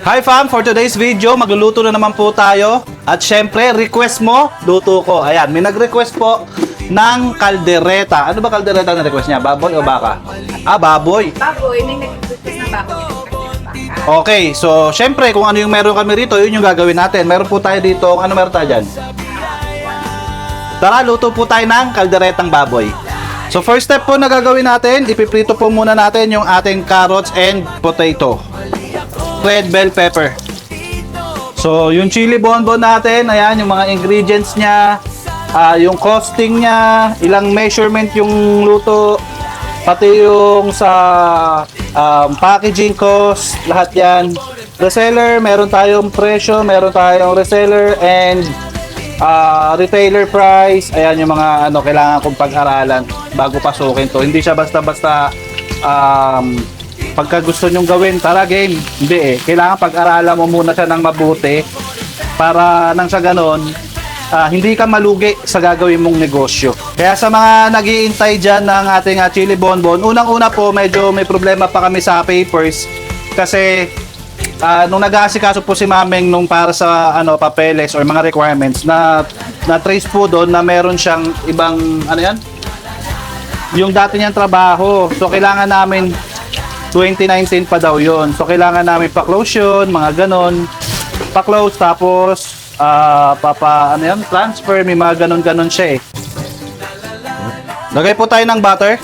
Hi fam, for today's video, magluluto na naman po tayo. At syempre, request mo, luto ko. Ayan, may nag-request po ng kaldereta. Ano ba kaldereta na request niya? Baboy o baka? Ah, baboy. Baboy, may nag-request na baboy. Okay, so syempre, kung ano yung meron kami rito, yun yung gagawin natin. Meron po tayo dito, ano meron tayo dyan? Tara, luto po tayo ng kalderetang baboy. So first step po na gagawin natin, ipiprito po muna natin yung ating carrots and potato. Red bell pepper. So yung chili bonbon natin, ayan yung mga ingredients niya, yung costing niya, ilang measurement yung luto, pati yung sa packaging cost, lahat yan. Reseller, meron tayong presyo, meron tayong reseller and retailer price. Ayan yung mga kailangan kong pag-aralan bago pasukin to. Hindi siya basta-basta pagka gusto nyong gawin, tara game. Hindi eh. Kailangan pag-aralan mo muna siya ng mabuti para nang sa ganon, hindi ka malugi sa gagawin mong negosyo. Kaya sa mga nag-iintay dyan ng ating chili bonbon, unang-una po medyo may problema pa kami sa papers kasi nung nag-aasikaso po si Mameng nung para sa papeles or mga requirements na trace po doon na meron siyang ibang yung dati niyang trabaho. So kailangan namin 2019 pa daw yun. So kailangan namin pa-close yun, mga ganon. Pa-close tapos transfer, may mga ganon-ganon siya eh. Lagay po tayo ng butter,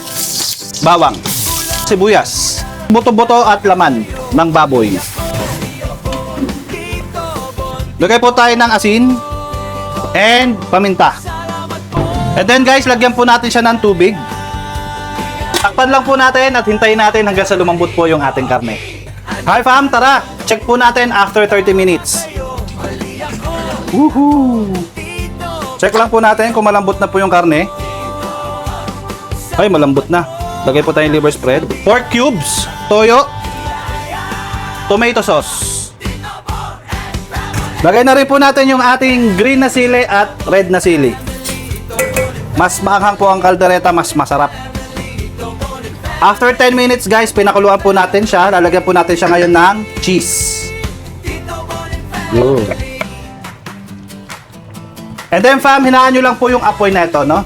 bawang, sibuyas, buto-buto at laman ng baboy. Lagay po tayo ng asin and paminta. And then guys, lagyan po natin siya ng tubig. Takpan lang po natin at hintayin natin hanggang sa lumambot po yung ating karne. Hi fam, tara! Check po natin after 30 minutes. Woohoo! Check lang po natin kung malambot na po yung karne. Ay, malambot na. Lagay po tayong liver spread. Pork cubes, toyo, tomato sauce. Lagay na rin po natin yung ating green na sili at red na sili. Mas maanghang po ang kaldereta, mas masarap. After 10 minutes guys, pinakuluan po natin siya. Lalagyan po natin siya ngayon ng cheese. Yun. And then fam, hinaan nyo lang po yung apoy na ito, no?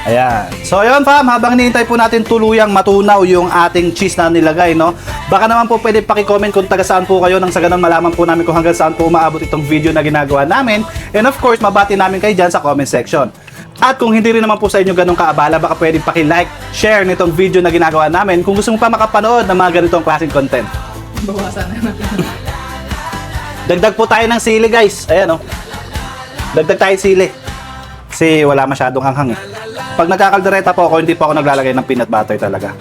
Ayan. So yun fam, habang hinihintay po natin tuluyang matunaw yung ating cheese na nilagay, no? Baka naman po pwede paki-comment kung taga saan po kayo nang sa ganun malaman po namin kung hanggang saan po umaabot itong video na ginagawa namin. And of course, mabati namin kayo dyan sa comment section. At kung hindi rin naman po sa inyo ganun kaabala, baka pwede paki-like, share nitong video na ginagawa namin kung gusto mo pa makapanood ng mga ganitong klaseng content. Bawasan na natin. Dagdag po tayo ng sili guys. Ayan Dagdag tayo sili. Kasi wala masyadong hanghang eh. Pag nagkakaldereta po ako, hindi po ako naglalagay ng peanut butter talaga.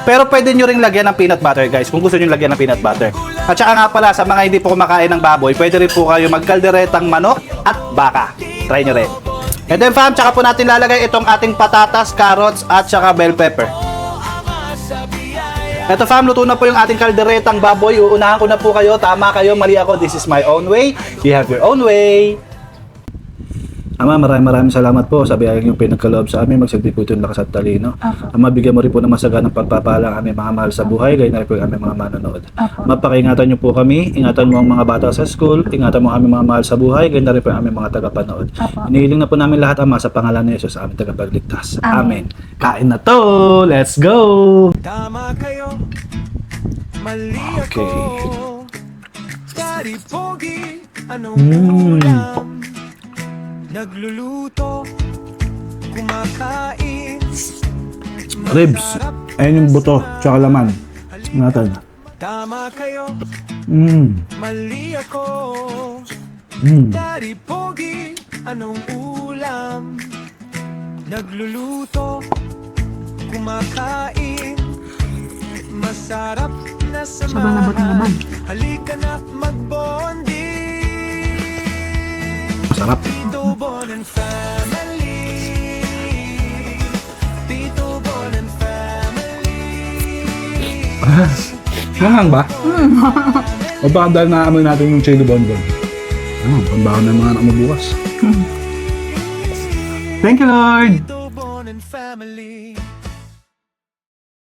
Pero pwede nyo ring lagyan ng peanut butter guys, kung gusto nyo lagyan ng peanut butter. At saka nga pala, sa mga hindi po kumakain ng baboy, pwede rin po kayo magkalderetang manok at baka. Try nyo rin. And then fam, tsaka po natin lalagay itong ating patatas, carrots, at saka bell pepper. Ito fam, luto na po yung ating kalderetang baboy. Uunahan ko na po kayo, tama kayo, mali ako. This is my own way. You have your own way. Ama, maraming salamat po sa biyayang yung pinagkaloob sa amin. Magsilbi po ito yung lakas at talino. Ama, bigyan mo rin po ng masaganang pagpapala ang aming mga mahal sa buhay, gaya na rin po yung aming mga manonood. Mapakaingatan niyo po kami, ingatan mo ang mga bata sa school, ingatan mo ang aming mga mahal sa buhay, gaya na rin po yung aming mga tagapanood. Inihiling na po namin lahat, Ama, sa pangalan ni Jesus, aming tagapagligtas. Amen. Kain na to! Let's go! Tama kayo, mali ako. Dari pogi, anong ulam? Nagluluto, kumakain. Ribs. Ayun yung buto, tsaka laman. Ingatan. Tama kayo, mali ako. Dari pogi, anong ulam? Nagluluto, kumakain. Masarap na samahan. Halika na magbonding. Masarap. Tito Bon and Family. Tito Bon and Family. Hanghang ba? O baka dahil naamoy natin yung chili bonbon. Pambahan ng mga anak mo bukas. Thank you Lord!